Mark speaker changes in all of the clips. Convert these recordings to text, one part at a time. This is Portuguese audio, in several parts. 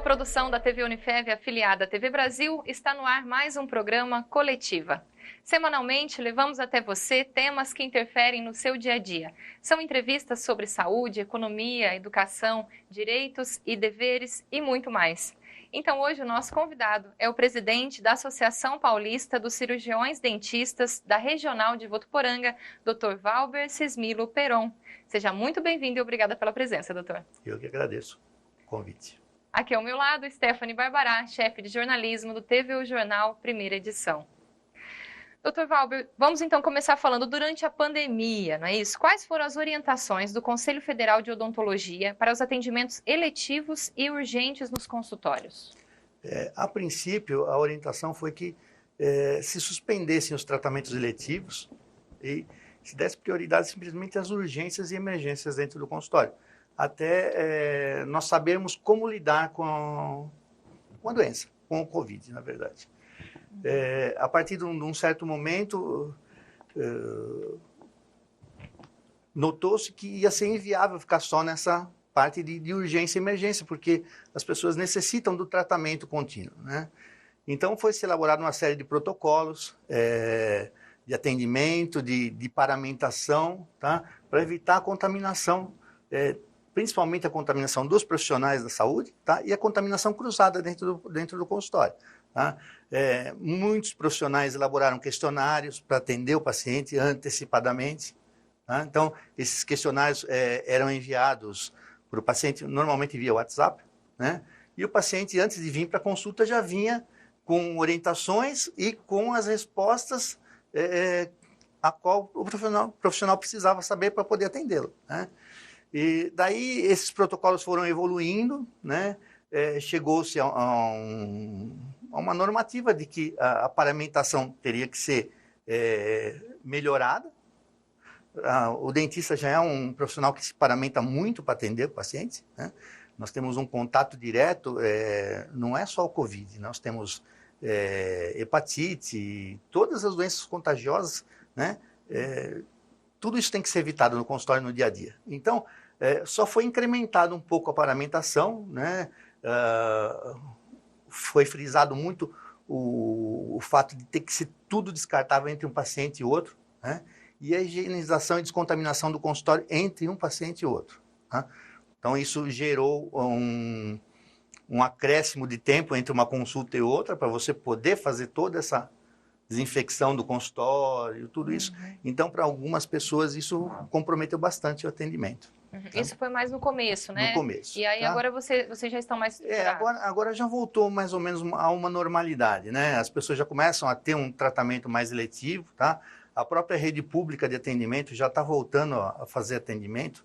Speaker 1: produção da TV Unifev afiliada à TV Brasil, está no ar mais um programa Coletiva. Semanalmente, levamos até você temas que interferem no seu dia a dia. São entrevistas sobre saúde, economia, educação, direitos e deveres e muito mais. Então, hoje o nosso convidado é o presidente da Associação Paulista dos Cirurgiões Dentistas da Regional de Votuporanga, Dr. Valber Cismilo Peron. Seja muito bem-vindo e obrigada pela presença, doutor.
Speaker 2: Eu que agradeço o convite.
Speaker 1: Aqui ao meu lado, Stephanie Barbará, chefe de jornalismo do TV Jornal, primeira edição. Dr. Valber, vamos então começar falando durante a pandemia, não é isso? Quais foram as orientações do Conselho Federal de Odontologia para os atendimentos eletivos e urgentes nos consultórios?
Speaker 2: A princípio, a orientação foi que se suspendessem os tratamentos eletivos e se desse prioridade simplesmente às urgências e emergências dentro do consultório, até nós sabermos como lidar com a doença, com o Covid, na verdade. A partir de um certo momento, notou-se que ia ser inviável ficar só nessa parte de urgência e emergência, porque as pessoas necessitam do tratamento contínuo, né? Então, foi-se elaborada uma série de protocolos de atendimento, de paramentação, tá? Para evitar a contaminação, principalmente a contaminação dos profissionais da saúde, tá? E a contaminação cruzada dentro do consultório. Tá? Muitos profissionais elaboraram questionários para atender o paciente antecipadamente. Tá? Então, esses questionários eram enviados para o paciente, normalmente via WhatsApp, né? E o paciente, antes de vir para a consulta, já vinha com orientações e com as respostas a qual o profissional precisava saber para poder atendê-lo, né? E daí esses protocolos foram evoluindo, né? Chegou-se a uma normativa de que a paramentação teria que ser melhorada. O dentista já é um profissional que se paramenta muito para atender o paciente, né? Nós temos um contato direto, não é só o Covid, nós temos hepatite, todas as doenças contagiosas, né? Tudo isso tem que ser evitado no consultório no dia a dia. Então, só foi incrementado um pouco a paramentação, né? Foi frisado muito o fato de ter que ser tudo descartável entre um paciente e outro, né? E a higienização e descontaminação do consultório entre um paciente e outro, tá? Então, isso gerou um acréscimo de tempo entre uma consulta e outra, para você poder fazer toda essa desinfecção do consultório, tudo isso. Então, para algumas pessoas, isso comprometeu bastante o atendimento.
Speaker 1: Tá? Isso foi mais no começo, né?
Speaker 2: No começo.
Speaker 1: E aí, tá? Agora vocês já estão mais estruturados.
Speaker 2: Agora já voltou mais ou menos a uma normalidade, né? As pessoas já começam a ter um tratamento mais eletivo, tá? A própria rede pública de atendimento já está voltando a fazer atendimento.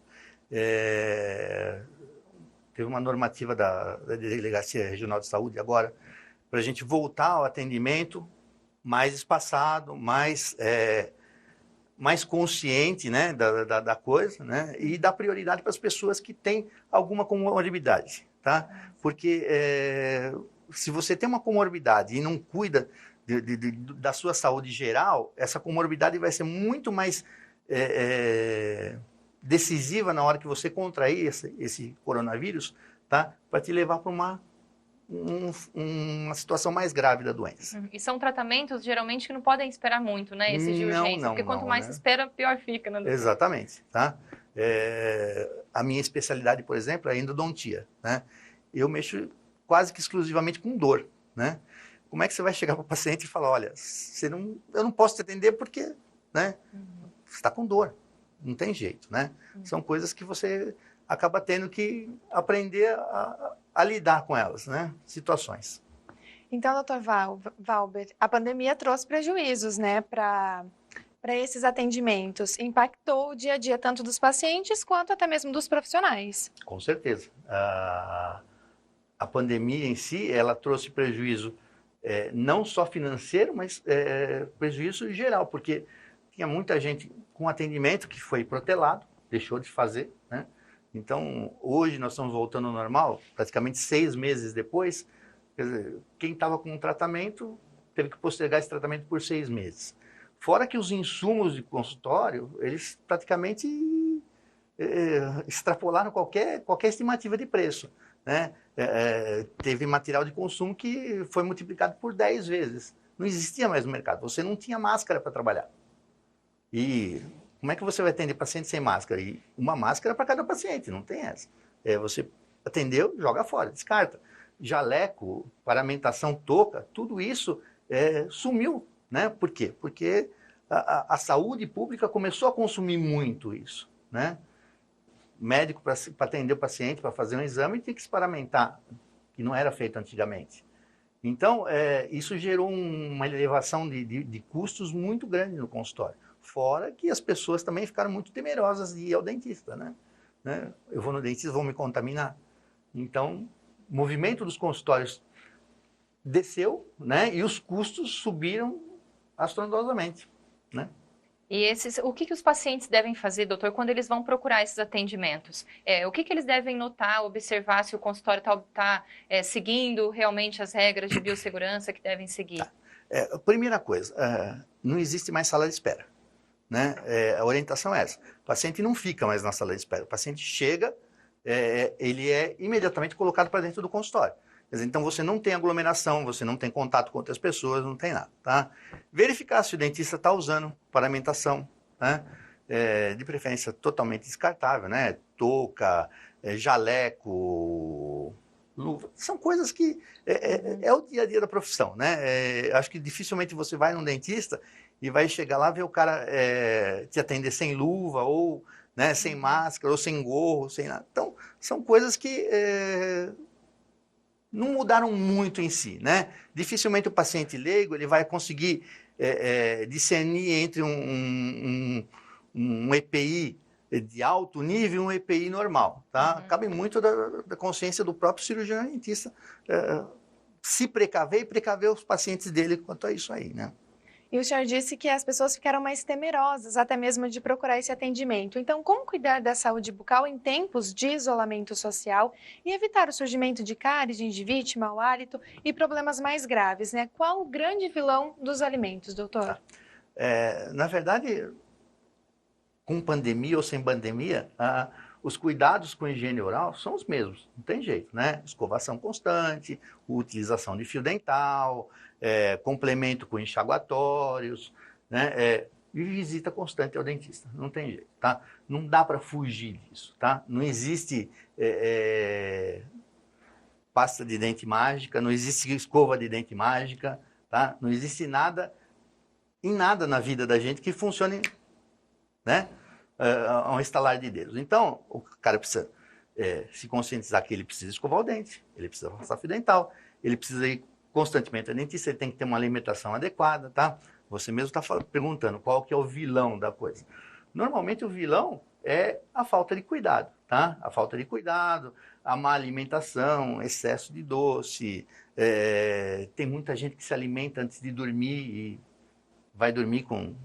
Speaker 2: Teve uma normativa da Delegacia Regional de Saúde agora para a gente voltar ao atendimento mais espaçado, mais consciente, né, da coisa, né, e dar prioridade para as pessoas que têm alguma comorbidade, tá? Porque se você tem uma comorbidade e não cuida da sua saúde geral, essa comorbidade vai ser muito mais decisiva na hora que você contrair esse coronavírus, tá? Para te levar para uma situação mais grave da doença.
Speaker 1: E são tratamentos, geralmente, que não podem esperar muito, né? Esses de urgência, porque quanto mais se espera, pior fica, né?
Speaker 2: Exatamente, tá? A minha especialidade, por exemplo, é a endodontia, né? Eu mexo quase que exclusivamente com dor, né? Como é que você vai chegar para o paciente e falar, olha, eu não posso te atender porque, né? Você está com dor, não tem jeito, né? São coisas que você acaba tendo que aprender a lidar com elas, né? Situações.
Speaker 3: Então, doutor Valber, a pandemia trouxe prejuízos, né, para esses atendimentos. Impactou o dia a dia tanto dos pacientes quanto até mesmo dos profissionais.
Speaker 2: Com certeza. A pandemia em si, ela trouxe prejuízo não só financeiro, mas prejuízo geral, porque tinha muita gente com atendimento que foi protelado, deixou de fazer, né? Então, hoje nós estamos voltando ao normal, praticamente 6 meses depois. Quer dizer, quem estava com um tratamento teve que postergar esse tratamento por 6 meses. Fora que os insumos de consultório, eles praticamente extrapolaram qualquer estimativa de preço, né? Teve material de consumo que foi multiplicado por 10 vezes. Não existia mais no mercado, você não tinha máscara para trabalhar. E como é que você vai atender paciente sem máscara? E uma máscara para cada paciente, não tem essa. Você atendeu, joga fora, descarta. Jaleco, paramentação, touca, tudo isso sumiu, né? Por quê? Porque a saúde pública começou a consumir muito isso, né? Médico para atender o paciente, para fazer um exame, tinha que se paramentar, que não era feito antigamente. Então, isso gerou uma elevação de custos muito grande no consultório. Fora que as pessoas também ficaram muito temerosas de ir ao dentista, né? Eu vou no dentista, vou me contaminar. Então, o movimento dos consultórios desceu, né? E os custos subiram estrondosamente, né?
Speaker 1: E o que os pacientes devem fazer, doutor, quando eles vão procurar esses atendimentos? O que eles devem notar, observar se o consultório está seguindo realmente as regras de biossegurança que devem seguir?
Speaker 2: Primeira coisa, não existe mais sala de espera, né? A orientação é essa. O paciente não fica mais na sala de espera. O paciente chega, ele é imediatamente colocado para dentro do consultório. Quer dizer, então você não tem aglomeração, você não tem contato com outras pessoas, não tem nada, tá? Verificar se o dentista está usando paramentação, né? De preferência totalmente descartável, né? Touca, jaleco, luva, são coisas que é o dia a dia da profissão, né? Acho que dificilmente você vai num dentista e vai chegar lá ver o cara te atender sem luva ou, né, sem máscara ou sem gorro, sem nada. Então, são coisas que não mudaram muito em si, né? Dificilmente o paciente leigo ele vai conseguir discernir entre um EPI de alto nível e um EPI normal, tá? Cabe muito da consciência do próprio cirurgião dentista se precaver e precaver os pacientes dele quanto a isso aí, né?
Speaker 3: E o senhor disse que as pessoas ficaram mais temerosas, até mesmo de procurar esse atendimento. Então, como cuidar da saúde bucal em tempos de isolamento social e evitar o surgimento de cárie, gengivite, mau hálito e problemas mais graves, né? Qual o grande vilão dos alimentos, doutor?
Speaker 2: Na verdade, com pandemia ou sem pandemia, os cuidados com higiene oral são os mesmos, não tem jeito, né? Escovação constante, utilização de fio dental, complemento com enxaguatórios, né? E visita constante ao dentista, não tem jeito, tá? Não dá para fugir disso, tá? Não existe pasta de dente mágica, não existe escova de dente mágica, tá? Não existe nada na vida da gente que funcione, né? A um estalar de dedos. Então, o cara precisa se conscientizar que ele precisa escovar o dente, ele precisa passar fio dental, ele precisa ir constantemente ao dentista, ele tem que ter uma alimentação adequada, tá? Você mesmo está perguntando qual que é o vilão da coisa. Normalmente o vilão é a falta de cuidado, tá? A falta de cuidado, a má alimentação, excesso de doce, tem muita gente que se alimenta antes de dormir e vai dormir com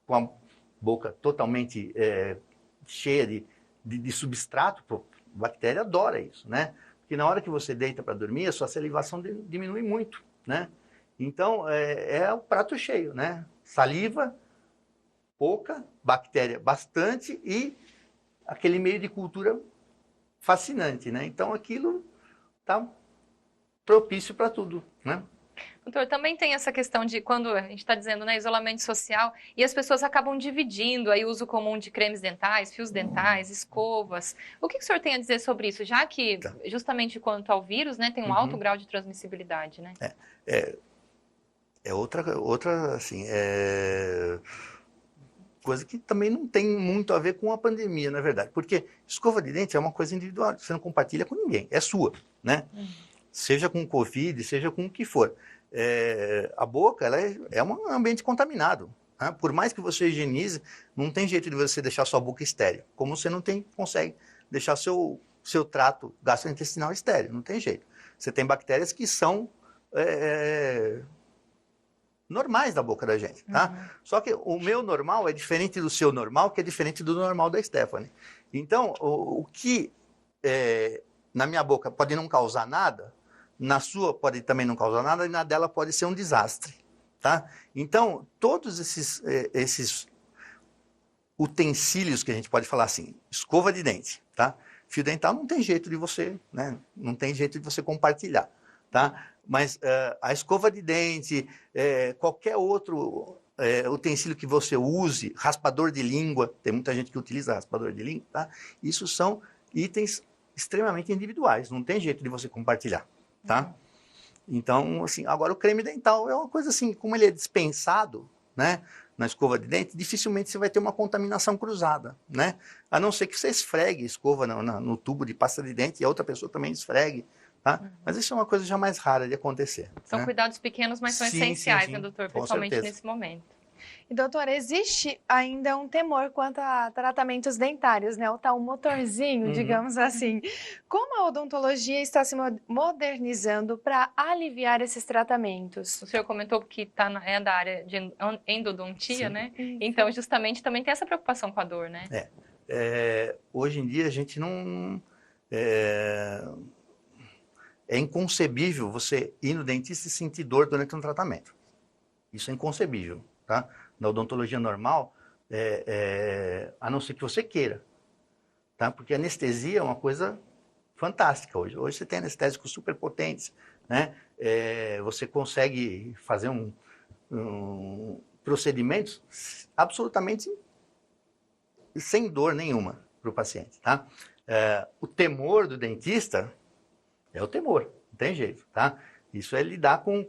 Speaker 2: a boca totalmente cheia de substrato. Pô, a bactéria adora isso, né? Porque na hora que você deita para dormir, a sua salivação diminui muito, né? Então, é o prato cheio, né? Saliva, pouca, bactéria bastante e aquele meio de cultura fascinante, né? Então, aquilo está propício para tudo, né?
Speaker 1: Doutor, também tem essa questão de quando a gente está dizendo, né, isolamento social e as pessoas acabam dividindo aí o uso comum de cremes dentais, fios dentais, escovas. O que o senhor tem a dizer sobre isso? Já que, justamente quanto ao vírus, né, tem um alto grau de transmissibilidade, né?
Speaker 2: Outra assim, coisa que também não tem muito a ver com a pandemia, na verdade. Porque escova de dente é uma coisa individual, você não compartilha com ninguém, é sua, né? Seja com Covid, seja com o que for. A boca, ela é um ambiente contaminado, né? Por mais que você higienize, não tem jeito de você deixar sua boca estéril. Como você não consegue deixar seu trato gastrointestinal estéril, não tem jeito. Você tem bactérias que são normais da boca da gente, tá? Só que o meu normal é diferente do seu normal, que é diferente do normal da Stephanie. Então, o que na minha boca pode não causar nada, na sua pode também não causar nada, e na dela pode ser um desastre, tá? Então, todos esses utensílios que a gente pode falar assim, escova de dente, tá? Fio dental não tem jeito de você, né? Não tem jeito de você compartilhar, tá? Mas a escova de dente, qualquer outro utensílio que você use, raspador de língua, tem muita gente que utiliza raspador de língua, tá? Isso são itens extremamente individuais, não tem jeito de você compartilhar, tá? Então, assim, agora o creme dental é uma coisa assim, como ele é dispensado, né, na escova de dente, dificilmente você vai ter uma contaminação cruzada, né? A não ser que você esfregue a escova no tubo de pasta de dente e a outra pessoa também esfregue, tá? Mas isso é uma coisa já mais rara de acontecer.
Speaker 1: São
Speaker 2: né?
Speaker 1: cuidados pequenos, mas são
Speaker 2: Sim,
Speaker 1: essenciais,
Speaker 2: sim,
Speaker 1: né,
Speaker 2: sim.
Speaker 1: doutor?
Speaker 2: Com
Speaker 1: Principalmente
Speaker 2: certeza.
Speaker 1: nesse momento.
Speaker 3: E, doutora, existe ainda um temor quanto a tratamentos dentários, né? O tal motorzinho, digamos assim. Como a odontologia está se modernizando para aliviar esses tratamentos?
Speaker 1: O senhor comentou que é da área de endodontia,
Speaker 2: Sim.
Speaker 1: né? Então, justamente, também tem essa preocupação com a dor, né?
Speaker 2: Hoje em dia a gente não... É inconcebível você ir no dentista e sentir dor durante um tratamento. Isso é inconcebível, tá? Na odontologia normal, a não ser que você queira, tá? Porque a anestesia é uma coisa fantástica hoje. Hoje você tem anestésicos super potentes, né? Você consegue fazer procedimentos absolutamente sem dor nenhuma para o paciente, tá? O temor do dentista é o temor, não tem jeito, tá? Isso é lidar com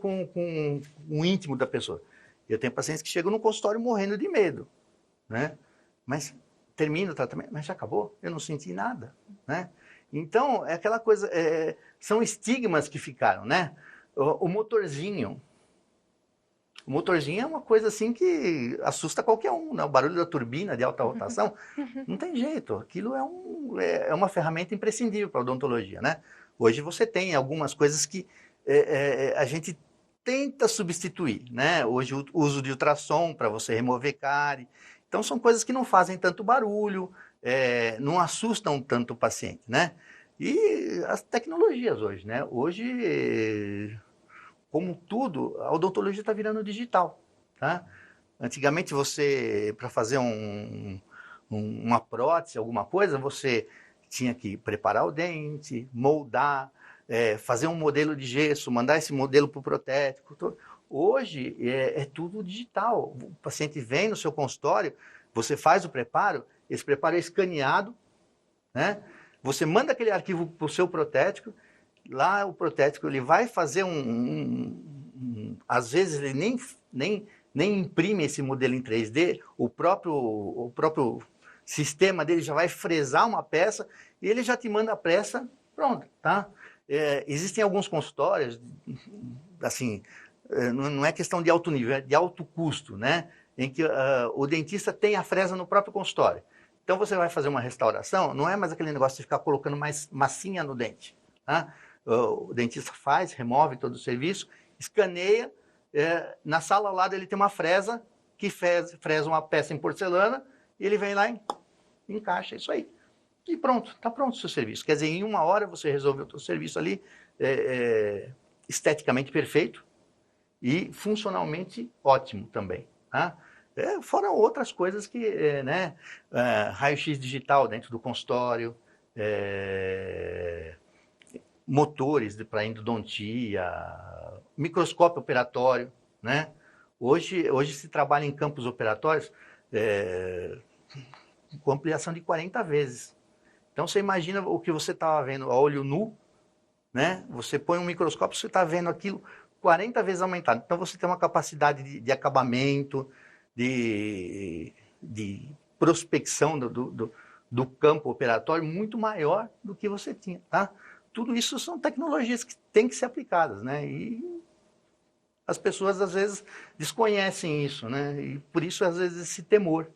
Speaker 2: o íntimo da pessoa. Eu tenho pacientes que chegam no consultório morrendo de medo, né? Mas termina o tratamento, mas já acabou, eu não senti nada, né? Então, é aquela coisa, são estigmas que ficaram, né? O motorzinho é uma coisa assim que assusta qualquer um, né? O barulho da turbina de alta rotação, não tem jeito, aquilo é uma ferramenta imprescindível para a odontologia, né? Hoje você tem algumas coisas que a gente tenta substituir, né? Hoje o uso de ultrassom para você remover cárie. Então são coisas que não fazem tanto barulho, não assustam tanto o paciente, né? E as tecnologias hoje, né? Hoje, como tudo, a odontologia está virando digital, tá? Antigamente você, para fazer uma prótese, alguma coisa, você tinha que preparar o dente, moldar, fazer um modelo de gesso, mandar esse modelo para o protético. Hoje é tudo digital. O paciente vem no seu consultório, você faz o preparo, esse preparo é escaneado, né? Você manda aquele arquivo para o seu protético, lá o protético ele vai fazer às vezes ele nem imprime esse modelo em 3D, o próprio sistema dele já vai fresar uma peça e ele já te manda a peça pronta, tá? Existem alguns consultórios, assim, não é questão de alto nível, é de alto custo, né? Em que o dentista tem a fresa no próprio consultório. Então você vai fazer uma restauração, não é mais aquele negócio de ficar colocando mais massinha no dente, tá? O dentista faz, remove todo o serviço, escaneia, na sala ao lado ele tem uma fresa que fresa uma peça em porcelana e ele vem lá e encaixa isso aí. E pronto, está pronto o seu serviço. Quer dizer, em 1 hora você resolveu o seu serviço ali, esteticamente perfeito e funcionalmente ótimo também. Tá? Fora outras coisas que, né, raio-x digital dentro do consultório, motores para endodontia, microscópio operatório, né? Hoje se trabalha em campos operatórios com ampliação de 40 vezes. Então você imagina o que você estava vendo a olho nu, né? Você põe um microscópio, você está vendo aquilo 40 vezes aumentado. Então você tem uma capacidade de acabamento, de prospecção do campo operatório muito maior do que você tinha, tá? Tudo isso são tecnologias que têm que ser aplicadas, né? E as pessoas às vezes desconhecem isso, né? E por isso às vezes esse temor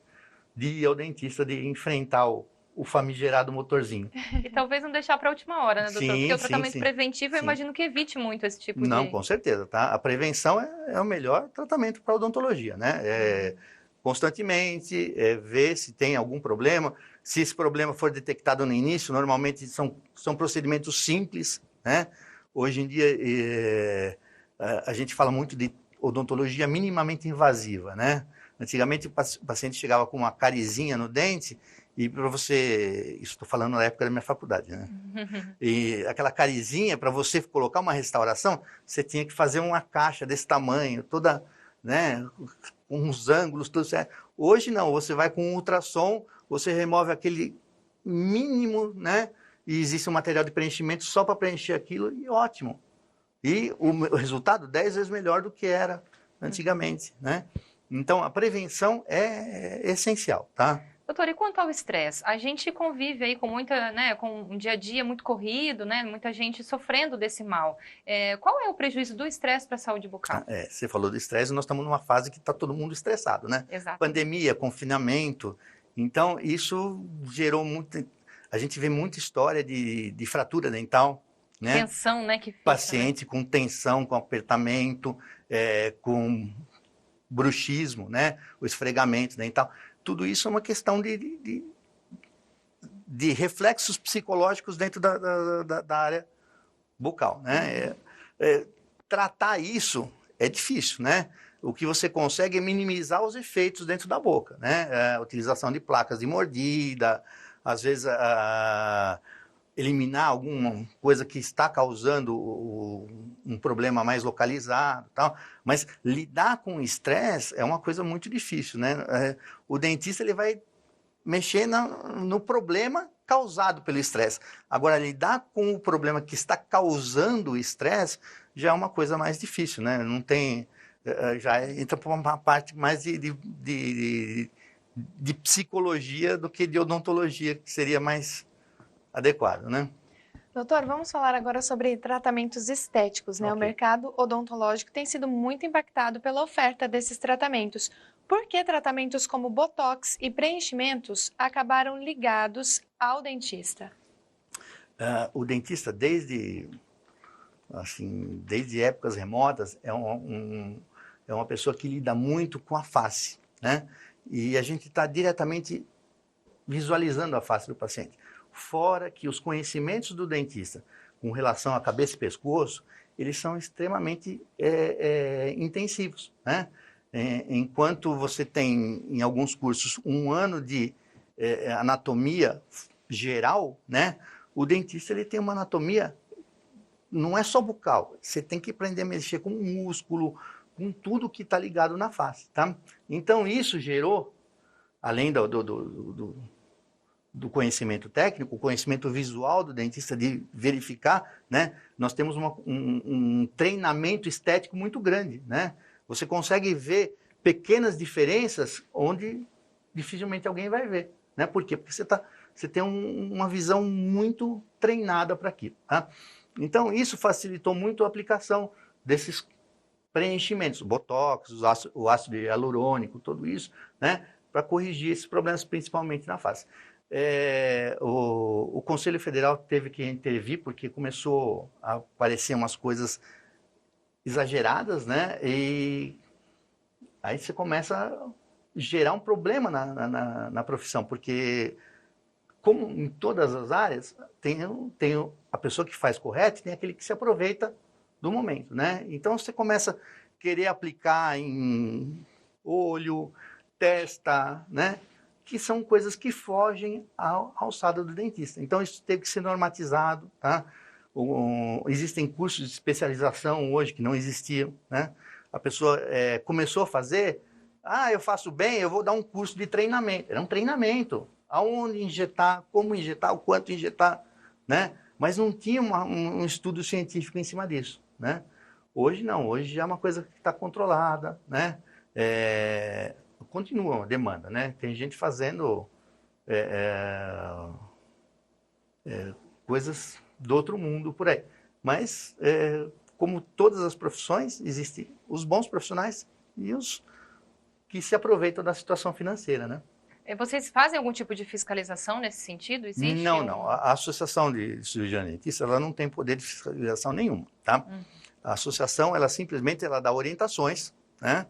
Speaker 2: de ir ao dentista, de enfrentar o famigerado motorzinho.
Speaker 1: E talvez não deixar para a última hora, né, doutor?
Speaker 2: Sim,
Speaker 1: porque o tratamento
Speaker 2: sim.
Speaker 1: preventivo, eu imagino que evite muito esse tipo de...
Speaker 2: Não, com certeza, tá? A prevenção é o melhor tratamento para a odontologia, né? Constantemente, ver se tem algum problema. Se esse problema for detectado no início, normalmente são procedimentos simples, né? Hoje em dia, a gente fala muito de odontologia minimamente invasiva, né? Antigamente, o paciente chegava com uma carizinha no dente E para você, isso estou falando na época da minha faculdade, né? E aquela carizinha, para você colocar uma restauração, você tinha que fazer uma caixa desse tamanho, toda, né, com uns ângulos, tudo certo. Hoje não, você vai com um ultrassom, você remove aquele mínimo, né? E existe um material de preenchimento só para preencher aquilo, e ótimo. E o resultado 10 vezes melhor do que era antigamente, né? Então, a prevenção é essencial, tá?
Speaker 1: Doutor, e quanto ao estresse? A gente convive aí com muita, né, com um dia a dia muito corrido, né? Muita gente sofrendo desse mal. Qual é o prejuízo do estresse para a saúde bucal?
Speaker 2: Você falou do estresse, nós estamos numa fase que está todo mundo estressado, né?
Speaker 1: Exato.
Speaker 2: Pandemia, confinamento. Então, isso gerou muito... A gente vê muita história de fratura dental, né?
Speaker 1: Tensão, né? Que fica,
Speaker 2: paciente com tensão, com apertamento, com bruxismo, né? O esfregamento dental. Tudo isso é uma questão de reflexos psicológicos dentro da área bucal, né? Tratar isso é difícil, né? O que você consegue é minimizar os efeitos dentro da boca, né? A utilização de placas de mordida, às vezes eliminar alguma coisa que está causando um problema mais localizado, tal. Mas lidar com o estresse é uma coisa muito difícil, né? O dentista ele vai mexer no problema causado pelo estresse. Agora, lidar com o problema que está causando o estresse já é uma coisa mais difícil, né? Não tem... Já entra para uma parte mais de psicologia do que de odontologia, que seria mais adequado, né?
Speaker 3: Doutor, vamos falar agora sobre tratamentos estéticos, né?
Speaker 2: Ok.
Speaker 3: O mercado odontológico tem sido muito impactado pela oferta desses tratamentos. Por que tratamentos como botox e preenchimentos acabaram ligados ao dentista?
Speaker 2: O dentista, desde épocas remotas, é uma pessoa que lida muito com a face, né? E a gente está diretamente visualizando a face do paciente. Fora que os conhecimentos do dentista com relação à cabeça e pescoço, eles são extremamente intensivos, né? Enquanto você tem, em alguns cursos, 1 ano de anatomia geral, né? O dentista ele tem uma anatomia, não é só bucal, você tem que aprender a mexer com o músculo, com tudo que está ligado na face, tá? Então, isso gerou, além do conhecimento técnico, o conhecimento visual do dentista de verificar, né? Nós temos um treinamento estético muito grande, né? Você consegue ver pequenas diferenças onde dificilmente alguém vai ver, né? Por quê? Porque você tem uma visão muito treinada para aquilo, tá? Então, isso facilitou muito a aplicação desses preenchimentos, botox, o ácido hialurônico, tudo isso, né? Para corrigir esses problemas, principalmente na face. O Conselho Federal teve que intervir porque começou a aparecer umas coisas exageradas, né? E aí você começa a gerar um problema na profissão, porque, como em todas as áreas, tem a pessoa que faz correto e tem aquele que se aproveita do momento, né? Então você começa a querer aplicar em olho, testa, né? Que são coisas que fogem à alçada do dentista. Então, isso teve que ser normatizado, tá? Existem cursos de especialização hoje que não existiam, né? A pessoa começou a fazer, eu faço bem, eu vou dar um curso de treinamento. Era um treinamento. Aonde injetar, como injetar, o quanto injetar, né? Mas não tinha um estudo científico em cima disso, né? Hoje não, hoje já é uma coisa que está controlada, né? Continua a demanda, né? Tem gente fazendo coisas do outro mundo por aí. Mas, como todas as profissões, existem os bons profissionais e os que se aproveitam da situação financeira, né?
Speaker 1: Vocês fazem algum tipo de fiscalização nesse sentido? Existe?
Speaker 2: Não. A Associação de Cirurgião Dentista, ela não tem poder de fiscalização nenhuma, tá? A associação, ela simplesmente dá orientações, né?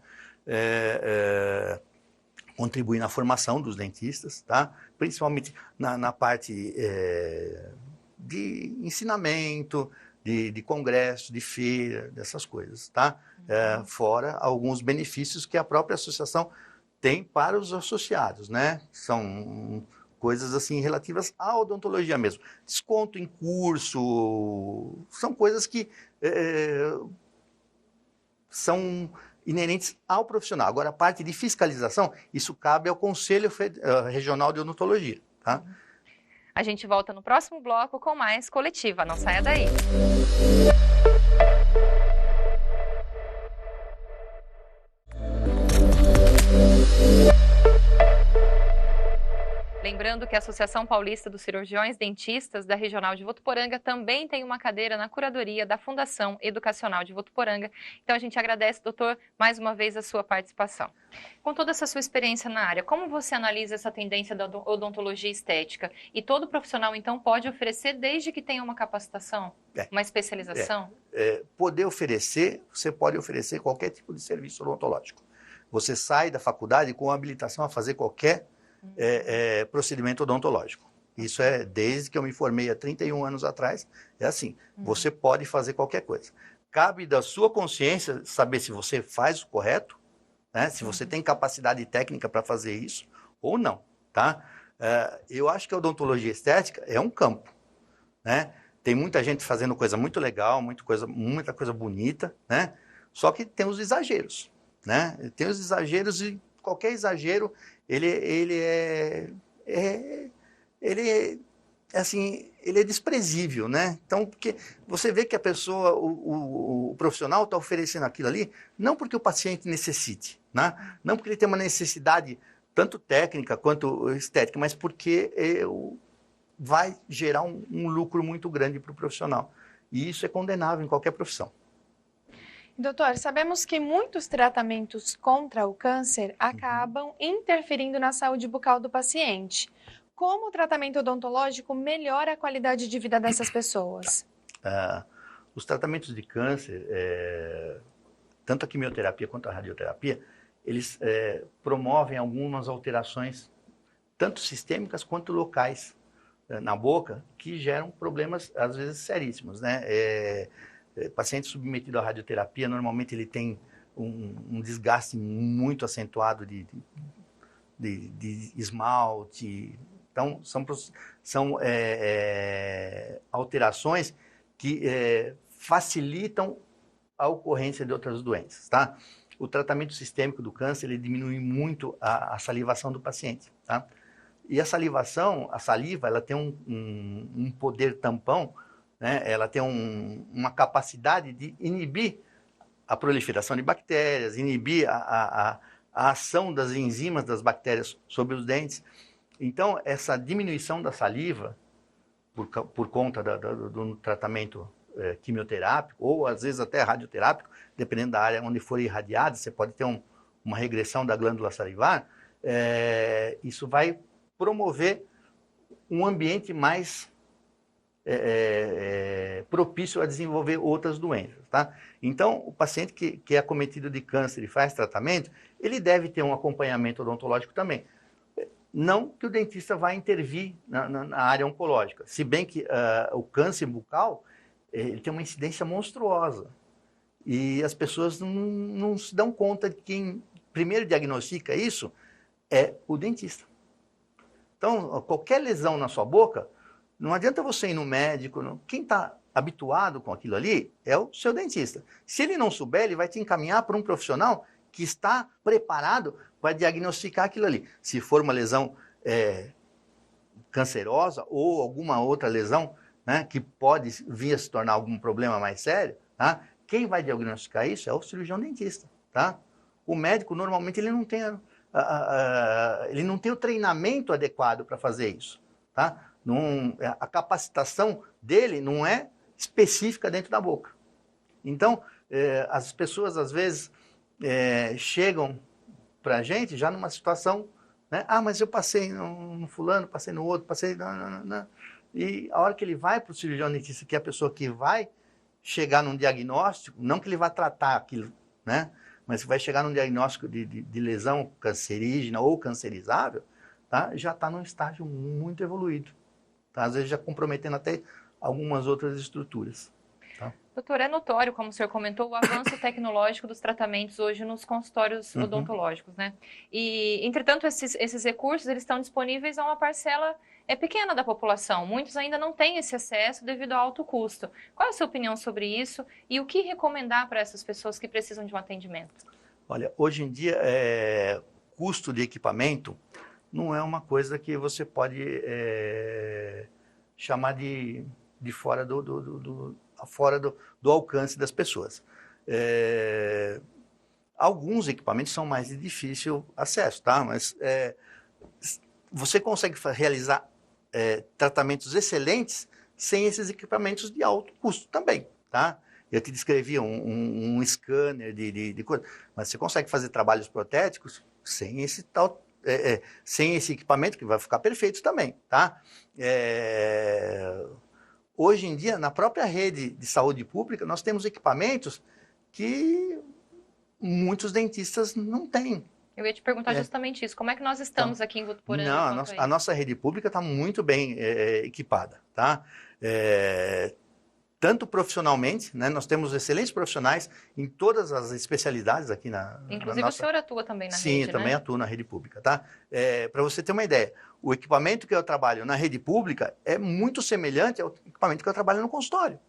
Speaker 2: Contribui na formação dos dentistas, tá? Principalmente na parte de ensinamento, de congresso, de feira, dessas coisas, tá? Fora alguns benefícios que a própria associação tem para os associados, né? São coisas assim relativas à odontologia mesmo. Desconto em curso, são coisas que são inerentes ao profissional. Agora, a parte de fiscalização, isso cabe ao Conselho Regional de Odontologia. Tá?
Speaker 1: A gente volta no próximo bloco com mais Coletiva. Não saia daí. Lembrando que a Associação Paulista dos Cirurgiões Dentistas da Regional de Votuporanga também tem uma cadeira na curadoria da Fundação Educacional de Votuporanga. Então a gente agradece, doutor, mais uma vez a sua participação. Com toda essa sua experiência na área, como você analisa essa tendência da odontologia estética? E todo profissional, então, pode oferecer desde que tenha uma capacitação, uma especialização?
Speaker 2: Poder oferecer, você pode oferecer qualquer tipo de serviço odontológico. Você sai da faculdade com habilitação a fazer qualquer procedimento odontológico. Isso é desde que eu me formei há 31 anos atrás, é assim, você pode fazer qualquer coisa. Cabe da sua consciência saber se você faz o correto, né? Se você tem capacidade técnica para fazer isso ou não, tá? Eu acho que a odontologia estética é um campo, né? Tem muita gente fazendo coisa muito legal, muita coisa bonita, né? Só que tem os exageros, né? Tem os exageros e qualquer exagero ele é desprezível, né? Então, porque você vê que a pessoa, o profissional está oferecendo aquilo ali, não porque o paciente necessite, né? Não porque ele tem uma necessidade tanto técnica quanto estética, mas porque vai gerar um lucro muito grande para o profissional. E isso é condenável em qualquer profissão.
Speaker 3: Doutor, sabemos que muitos tratamentos contra o câncer acabam interferindo na saúde bucal do paciente. Como o tratamento odontológico melhora a qualidade de vida dessas pessoas?
Speaker 2: Os tratamentos de câncer, tanto a quimioterapia quanto a radioterapia, eles promovem algumas alterações, tanto sistêmicas quanto locais, na boca, que geram problemas, às vezes, seríssimos, né? Paciente submetido à radioterapia, normalmente ele tem um desgaste muito acentuado de esmalte. Então, são alterações que facilitam a ocorrência de outras doenças, tá? O tratamento sistêmico do câncer, ele diminui muito a salivação do paciente, tá? E a saliva, ela tem um poder tampão, né? Ela tem uma capacidade de inibir a proliferação de bactérias, inibir a ação das enzimas das bactérias sobre os dentes. Então, essa diminuição da saliva, por conta do tratamento quimioterápico, ou às vezes até radioterápico, dependendo da área onde for irradiada, você pode ter uma regressão da glândula salivar, isso vai promover um ambiente mais propício a desenvolver outras doenças, tá? Então, o paciente que é acometido de câncer e faz tratamento, ele deve ter um acompanhamento odontológico também. Não que o dentista vá intervir na área oncológica, se bem que o câncer bucal ele tem uma incidência monstruosa e as pessoas não se dão conta de que quem primeiro diagnostica isso é o dentista. Então, qualquer lesão na sua boca, não adianta você ir no médico, quem está habituado com aquilo ali é o seu dentista. Se ele não souber, ele vai te encaminhar para um profissional que está preparado para diagnosticar aquilo ali. Se for uma lesão cancerosa ou alguma outra lesão, né, que pode vir a se tornar algum problema mais sério, tá? Quem vai diagnosticar isso é o cirurgião dentista, tá? O médico, normalmente, ele não tem o treinamento adequado para fazer isso, tá? A capacitação dele não é específica dentro da boca. Então, as pessoas, às vezes, chegam para a gente já numa situação, né? Mas eu passei no fulano, passei no outro, passei... Não. E a hora que ele vai para o cirurgião dentista, que é a pessoa que vai chegar num diagnóstico, não que ele vai tratar aquilo, né? Mas que vai chegar num diagnóstico de lesão cancerígena ou cancerizável, tá? Já está num estágio muito evoluído. Tá? Às vezes já comprometendo até algumas outras estruturas. Tá?
Speaker 1: Doutor, é notório, como o senhor comentou, o avanço tecnológico dos tratamentos hoje nos consultórios odontológicos, né? E, entretanto, esses recursos, eles estão disponíveis a uma parcela pequena da população. Muitos ainda não têm esse acesso devido ao alto custo. Qual é a sua opinião sobre isso e o que recomendar para essas pessoas que precisam de um atendimento?
Speaker 2: Olha, hoje em dia, custo de equipamento não é uma coisa que você pode chamar de fora fora do alcance das pessoas. Alguns equipamentos são mais de difícil acesso, tá? Mas você consegue realizar tratamentos excelentes sem esses equipamentos de alto custo também, tá? Eu te descrevi um scanner de coisa, mas você consegue fazer trabalhos protéticos sem sem esse equipamento, que vai ficar perfeito também, tá? Hoje em dia, na própria rede de saúde pública, nós temos equipamentos que muitos dentistas não têm.
Speaker 1: Eu ia te perguntar justamente isso. Como é que nós estamos aqui em Votuporanga?
Speaker 2: Não, a nossa rede pública está muito bem equipada, tá? Tanto profissionalmente, né? Nós temos excelentes profissionais em todas as especialidades aqui
Speaker 1: Inclusive o senhor atua também na rede,
Speaker 2: Sim, também atuo na rede pública, tá? Para você ter uma ideia, o equipamento que eu trabalho na rede pública é muito semelhante ao equipamento que eu trabalho no consultório.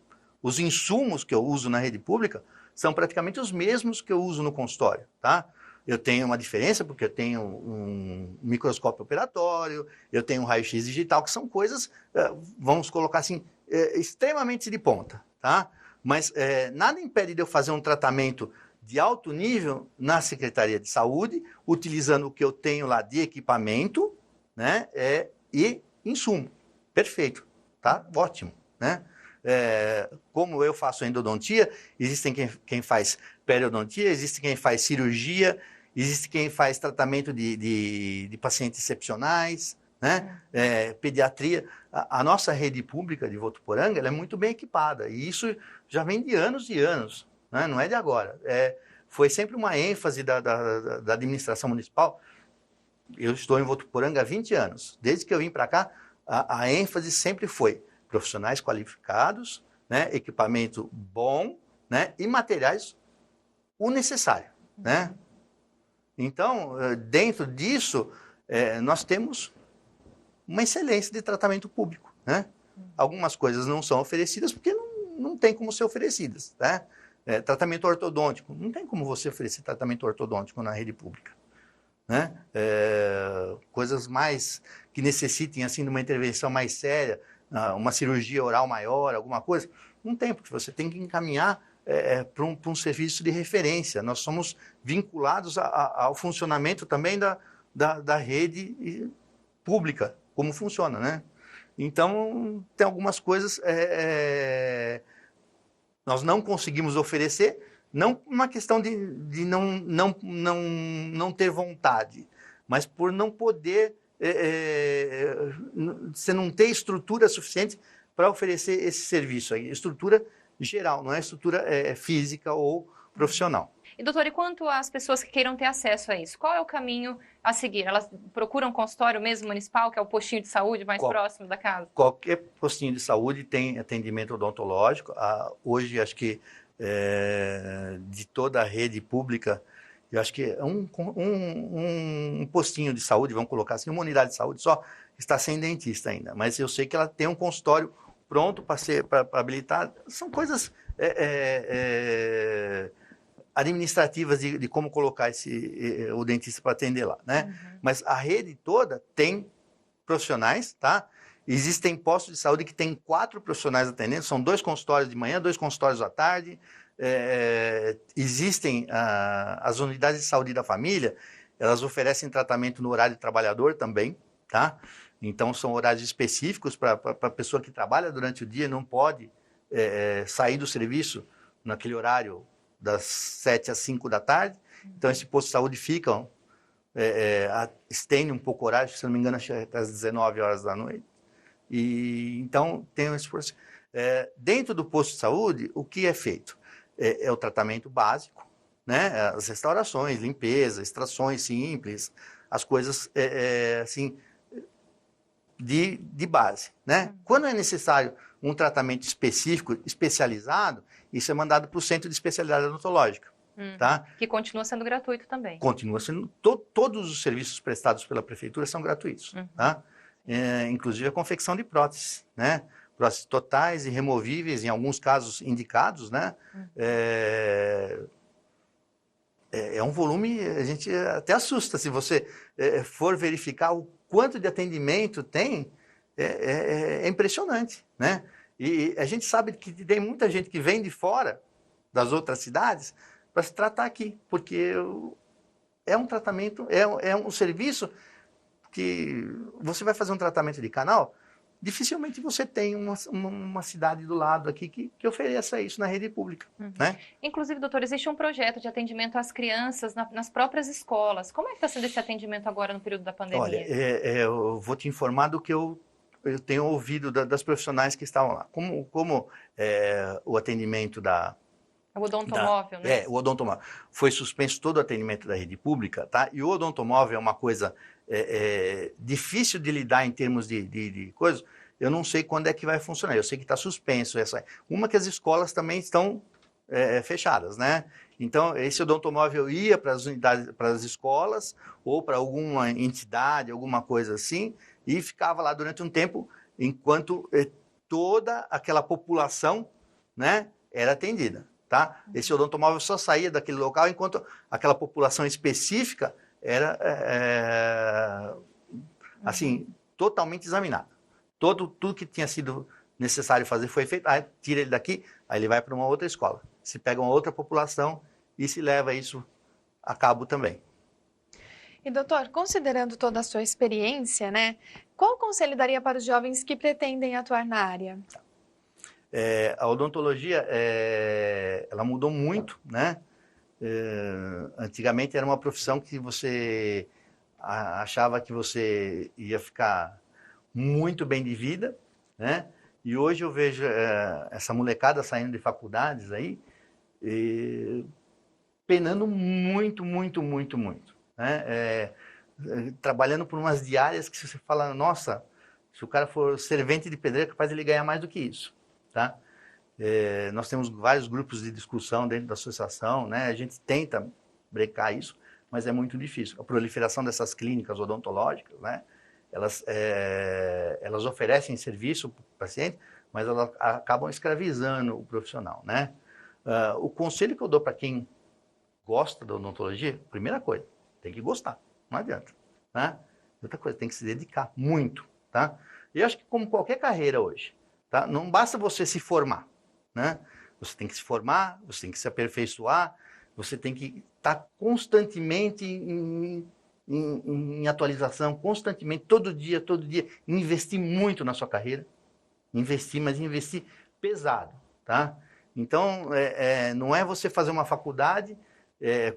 Speaker 2: Os insumos que eu uso na rede pública são praticamente os mesmos que eu uso no consultório, tá? Eu tenho uma diferença porque eu tenho um microscópio operatório, eu tenho um raio-x digital, que são coisas, vamos colocar assim, extremamente de ponta, tá? Mas nada impede de eu fazer um tratamento de alto nível na Secretaria de Saúde, utilizando o que eu tenho lá de equipamento, né? E insumo. Perfeito, tá? Ótimo, né? Como eu faço endodontia, existe quem faz periodontia, existe quem faz cirurgia, existe quem faz tratamento de pacientes excepcionais, né? Pediatria. A nossa rede pública de Votuporanga ela é muito bem equipada, e isso já vem de anos e anos, né? Não é de agora. Foi sempre uma ênfase da administração municipal. Eu estou em Votuporanga há 20 anos. Desde que eu vim para cá, a ênfase sempre foi profissionais qualificados, né? Equipamento bom, né? E materiais o necessário, né? Então, dentro disso, nós temos uma excelência de tratamento público, né? Algumas coisas não são oferecidas porque não tem como ser oferecidas, né? Tratamento ortodôntico, não tem como você oferecer tratamento ortodôntico na rede pública, né? Coisas mais que necessitem assim de uma intervenção mais séria, uma cirurgia oral maior, alguma coisa, não tem, porque você tem que encaminhar para um serviço de referência. Nós somos vinculados ao funcionamento também da rede pública, como funciona, né? Então, tem algumas coisas nós não conseguimos oferecer, não uma questão de não ter vontade, mas por não poder, você não ter estrutura suficiente para oferecer esse serviço aí, estrutura geral, não é estrutura física ou profissional.
Speaker 1: E, doutor, e quanto às pessoas que queiram ter acesso a isso? Qual é o caminho a seguir? Elas procuram um consultório mesmo municipal, que é o postinho de saúde mais próximo da casa?
Speaker 2: Qualquer postinho de saúde tem atendimento odontológico. Hoje, acho que de toda a rede pública, eu acho que um postinho de saúde, vamos colocar assim, uma unidade de saúde só, está sem dentista ainda. Mas eu sei que ela tem um consultório pronto para habilitar. São coisas administrativas de como colocar o dentista para atender lá, né? Uhum. Mas a rede toda tem profissionais, tá? Existem postos de saúde que tem 4 profissionais atendendo, são 2 consultórios de manhã, 2 consultórios à tarde. Existem as unidades de saúde da família, elas oferecem tratamento no horário de trabalhador também, tá? Então, são horários específicos para a pessoa que trabalha durante o dia e não pode sair do serviço naquele horário das 7 às 5 da tarde. Então, esse posto de saúde fica, estende um pouco o horário, se não me engano, até às 19 horas da noite. E, então, tem esse processo. Dentro do posto de saúde, o que é feito? É o tratamento básico, né? As restaurações, limpeza, extrações simples, as coisas assim, de base, né? Quando é necessário um tratamento específico, especializado, isso é mandado para o Centro de Especialidade Odontológica. Tá?
Speaker 1: Que continua sendo gratuito também.
Speaker 2: Continua sendo, todos os serviços prestados pela prefeitura são gratuitos, tá? Inclusive a confecção de próteses, né? Próteses totais e removíveis, em alguns casos indicados, né? É um volume, a gente até assusta, se você for verificar o quanto de atendimento tem, é impressionante, né? E a gente sabe que tem muita gente que vem de fora, das outras cidades, para se tratar aqui, porque é um tratamento, é um serviço que você vai fazer um tratamento de canal, dificilmente você tem uma cidade do lado aqui que ofereça isso na rede pública. Né?
Speaker 1: Inclusive, doutor, existe um projeto de atendimento às crianças nas próprias escolas. Como é que está sendo esse atendimento agora no período da pandemia?
Speaker 2: Olha, eu vou te informar do que eu tenho ouvido das profissionais que estavam lá. Como o atendimento
Speaker 1: o odontomóvel, né?
Speaker 2: O odontomóvel. Foi suspenso todo o atendimento da rede pública, tá? E o odontomóvel é uma coisa difícil de lidar em termos de coisas. Eu não sei quando é que vai funcionar. Eu sei que está suspenso. Uma que as escolas também estão fechadas, né? Então, esse odontomóvel ia para as unidades, para as escolas ou para alguma entidade, alguma coisa assim, e ficava lá durante um tempo, enquanto toda aquela população, né, era atendida. Tá? Esse odontomóvel só saía daquele local enquanto aquela população específica era, assim, totalmente examinada. Tudo que tinha sido necessário fazer foi feito. Aí tira ele daqui, aí ele vai para uma outra escola. Se pega uma outra população e se leva isso a cabo também.
Speaker 3: E doutor, considerando toda a sua experiência, né, qual conselho daria para os jovens que pretendem atuar na área?
Speaker 2: A odontologia, ela mudou muito, né? Antigamente era uma profissão que você achava que você ia ficar muito bem de vida, né? E hoje eu vejo essa molecada saindo de faculdades aí, penando muito, muito, muito, muito, né? Trabalhando por umas diárias que você fala, nossa, se o cara for servente de pedreiro, é capaz de ele ganhar mais do que isso. Tá? Nós temos vários grupos de discussão dentro da associação, né? A gente tenta brecar isso, mas é muito difícil. A proliferação dessas clínicas odontológicas, né? Elas oferecem serviço para o paciente, mas elas acabam escravizando o profissional, né? O conselho que eu dou para quem gosta da odontologia, primeira coisa, tem que gostar, não adianta. Né? Outra coisa, tem que se dedicar muito. Tá? E eu acho que como qualquer carreira hoje, tá? Não basta você se formar, né? Você tem que se formar, você tem que se aperfeiçoar, você tem que estar constantemente em atualização, constantemente, todo dia, investir muito na sua carreira, mas investir pesado, tá? Então, não é você fazer uma faculdade,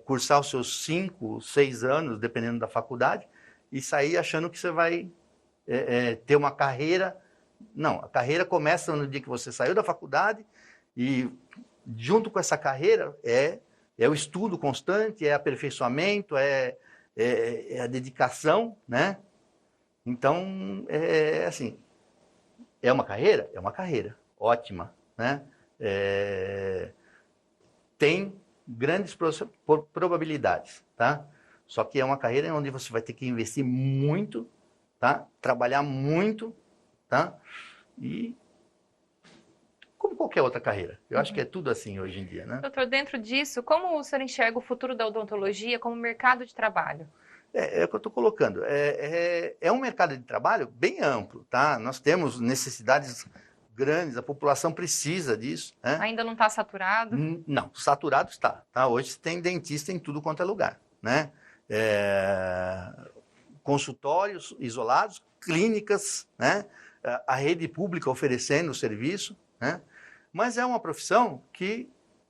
Speaker 2: cursar os seus 5, 6 anos, dependendo da faculdade, e sair achando que você vai ter uma carreira. Não, a carreira começa no dia que você saiu da faculdade e junto com essa carreira é o estudo constante, é aperfeiçoamento, é a dedicação, né? Então, assim, é uma carreira? É uma carreira ótima, né? Tem grandes probabilidades, tá? Só que é uma carreira onde você vai ter que investir muito, tá? Trabalhar muito, tá? E como qualquer outra carreira. Eu acho que é tudo assim hoje em dia, né?
Speaker 1: Doutor, dentro disso, como o senhor enxerga o futuro da odontologia como mercado de trabalho?
Speaker 2: É o que eu estou colocando. É um mercado de trabalho bem amplo, tá? Nós temos necessidades grandes, a população precisa disso. Né?
Speaker 1: Ainda não está saturado?
Speaker 2: Não, saturado está. Tá? Hoje tem dentista em tudo quanto é lugar, né? Consultórios isolados, clínicas, né? A rede pública oferecendo o serviço, né? Mas é uma profissão que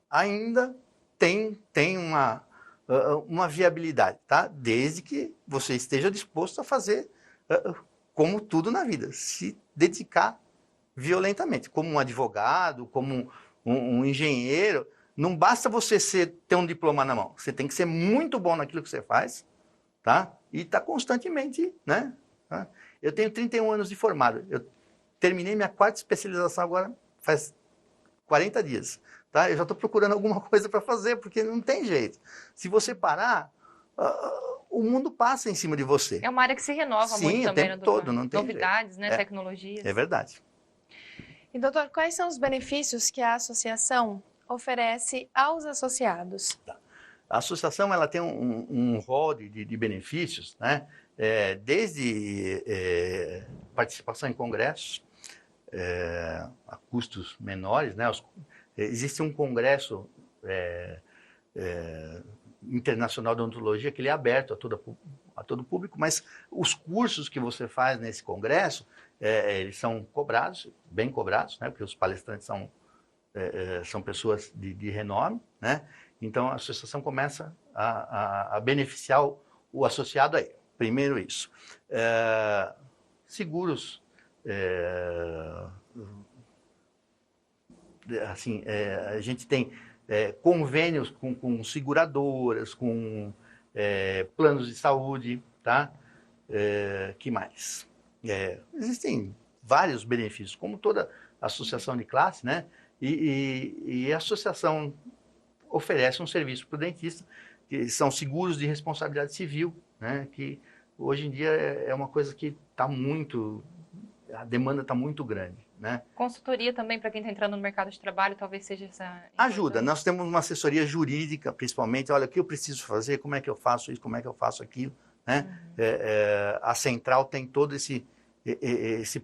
Speaker 2: ainda tem uma viabilidade, tá? Desde que você esteja disposto a fazer como tudo na vida, se dedicar violentamente, como um advogado, como um engenheiro. Não basta você ter um diploma na mão, você tem que ser muito bom naquilo que você faz, tá? E estar constantemente, né? Eu tenho 31 anos de formado, terminei minha 4ª especialização agora faz 40 dias. Tá? Eu já estou procurando alguma coisa para fazer, porque não tem jeito. Se você parar, o mundo passa em cima de você.
Speaker 1: É uma área que se renova
Speaker 2: Sim,
Speaker 1: muito
Speaker 2: o
Speaker 1: também,
Speaker 2: tempo
Speaker 1: né,
Speaker 2: todo,
Speaker 1: doutor?
Speaker 2: não tem
Speaker 1: Novidades,
Speaker 2: jeito.
Speaker 1: né, tecnologias.
Speaker 2: É verdade.
Speaker 3: E, doutor, quais são os benefícios que a associação oferece aos associados?
Speaker 2: A associação ela tem um rol de benefícios, né? Desde participação em congressos, a custos menores, né? Existe um congresso internacional de odontologia que ele é aberto a todo público, mas os cursos que você faz nesse congresso, eles são cobrados, bem cobrados, né? Porque os palestrantes são pessoas de renome, né? Então a associação começa a beneficiar o associado aí. Primeiro isso. Seguros, assim, a gente tem convênios com seguradoras, com planos de saúde, tá? Que mais? Existem vários benefícios, como toda associação de classe, né? E a associação oferece um serviço para o dentista, que são seguros de responsabilidade civil, né? Que hoje em dia é uma coisa que está muito... A demanda está muito grande, né?
Speaker 1: Consultoria também para quem está entrando no mercado de trabalho, talvez seja essa...
Speaker 2: Ajuda. Nós temos uma assessoria jurídica, principalmente. Olha, o que eu preciso fazer, como é que eu faço isso, como é que eu faço aquilo, né? A Central tem todo esse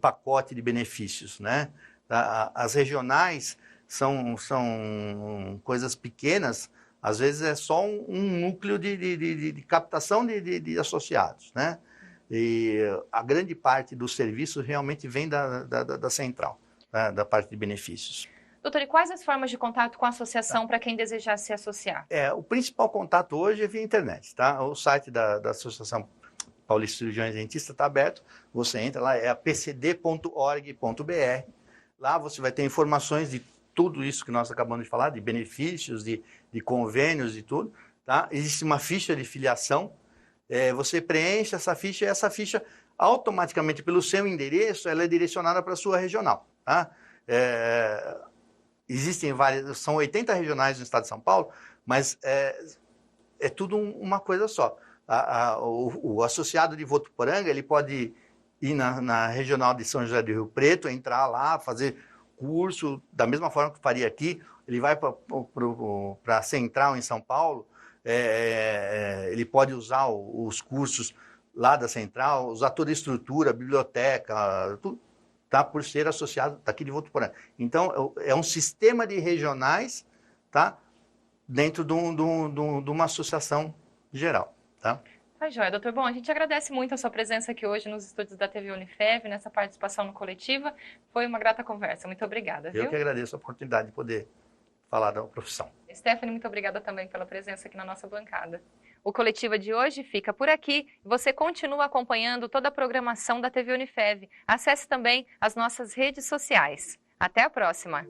Speaker 2: pacote de benefícios, né? As regionais são coisas pequenas, às vezes é só um núcleo de captação de associados, né? E a grande parte dos serviços realmente vem da Central, da parte de benefícios.
Speaker 1: Doutor, e quais as formas de contato com a associação para quem desejar se associar?
Speaker 2: O principal contato hoje é via internet, tá? O site da Associação Paulista de Cirurgiões e Dentistas está aberto, você entra lá, é apcd.org.br. Lá você vai ter informações de tudo isso que nós acabamos de falar, de benefícios, de convênios e tudo, tá? Existe uma ficha de filiação, você preenche essa ficha e essa ficha automaticamente pelo seu endereço ela é direcionada para a sua regional, tá? Existem várias, são 80 regionais no estado de São Paulo, mas é tudo uma coisa só. O associado de Votuporanga, ele pode ir na regional de São José do Rio Preto, entrar lá, fazer curso, da mesma forma que faria aqui, ele vai para a Central em São Paulo, ele pode usar os cursos lá da Central, usar toda a estrutura, a biblioteca, tudo, tá, por ser associado daqui de Votuporanga. Então, é um sistema de regionais, tá, dentro de uma associação geral. Tá?
Speaker 1: Tá joia, doutor. Bom, a gente agradece muito a sua presença aqui hoje nos estúdios da TV Unifev, nessa participação no Coletiva. Foi uma grata conversa. Muito obrigada, viu?
Speaker 2: Eu que agradeço a oportunidade de poder falar da profissão.
Speaker 1: Stephanie, muito obrigada também pela presença aqui na nossa bancada. O Coletiva de hoje fica por aqui. Você continua acompanhando toda a programação da TV Unifev. Acesse também as nossas redes sociais. Até a próxima!